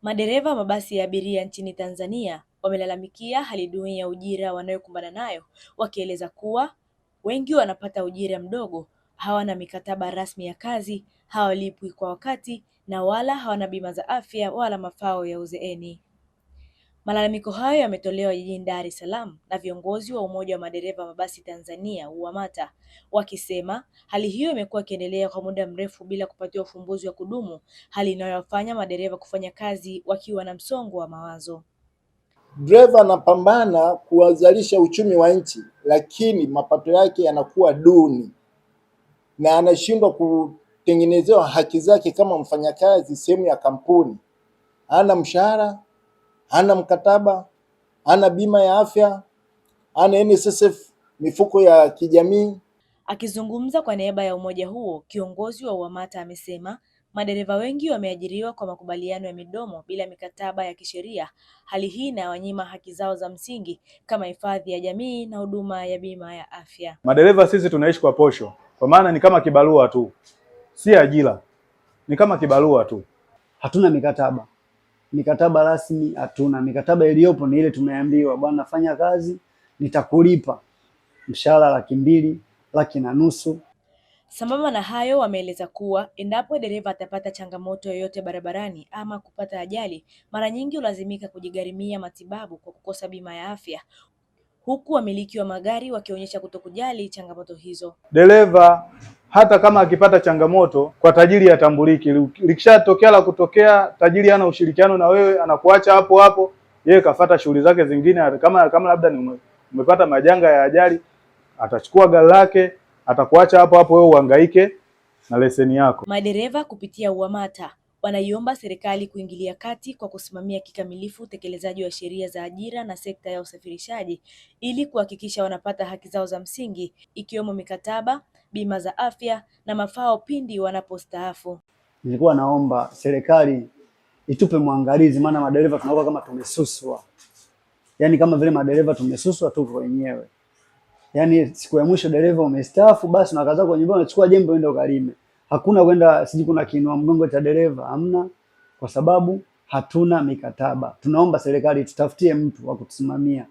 Madereva mabasi ya abiria nchini Tanzania wamelalamikia hali duni ya ujira wanayokumbana nayo, wakieleza kuwa wengi wanapata ujira mdogo, hawana mikataba rasmi ya kazi, hawalipwi kwa wakati na wala hawana bima za afya wala mafao ya uzeeni. Malalamiko hayo yametolewa jijini Dar es Salaam na viongozi wa Umoja wa Madereva Mabasi Tanzania UWAMATA, wakisema hali hiyo imekuwa ikiendelea kwa muda mrefu bila kupatiwa ufumbuzi wa kudumu, hali inayowafanya madereva kufanya kazi wakiwa na msongo wa mawazo. Dereva anapambana kuwazalisha uchumi wa nchi, lakini mapato yake yanakuwa duni na anashindwa kutengenezewa haki zake kama mfanyakazi sehemu ya kampuni. Hana mshahara, hana mkataba, hana bima ya afya, hana NSSF, mifuko ya kijamii. Akizungumza kwa niaba ya umoja huo, kiongozi wa UWAMATA amesema madereva wengi wameajiriwa kwa makubaliano ya midomo bila mikataba ya kisheria. Hali hii inawanyima haki zao za msingi kama hifadhi ya jamii na huduma ya bima ya afya. Madereva sisi tunaishi kwa posho, kwa maana ni kama kibarua tu, si ajira, ni kama kibarua tu. Hatuna mikataba rasmi, hatuna mikataba. Iliyopo ni ile tumeambiwa, bwana fanya kazi nitakulipa mshahara 200,000, 1,500,000. Sambamba na hayo, wameeleza kuwa endapo dereva atapata changamoto yoyote barabarani ama kupata ajali, mara nyingi hulazimika kujigharimia matibabu kwa kukosa bima ya afya, huku wamiliki wa magari wakionyesha kutokujali changamoto hizo. Dereva hata kama akipata changamoto kwa tajiri hatambuliki. Likishatokea la kutokea, tajiri hana ushirikiano na wewe, anakuacha hapo hapo, yeye kafuata shughuli zake zingine. Kama labda ni umepata majanga ya ajali, atachukua gari lake, atakuacha hapo hapo, wewe uhangaike na leseni yako. Madereva kupitia UWAMATA wanaiomba serikali kuingilia kati kwa kusimamia kikamilifu utekelezaji wa sheria za ajira na sekta ya usafirishaji ili kuhakikisha wanapata haki zao za msingi, ikiwemo mikataba, bima za afya na mafao pindi wanapostaafu. Nilikuwa naomba serikali itupe mwangalizi, maana madereva tunakuwa kama tumesuswa. Yaani kama vile madereva tumesuswa tuko wenyewe. Yaani siku ya mwisho dereva umestaafu, basi unakaza kwa nyumbani, unachukua jembe uende ukalime. Hakuna kwenda siji kuna kiinua mgongo cha dereva, hamna, kwa sababu hatuna mikataba. Tunaomba serikali tutafutie mtu wa kutusimamia.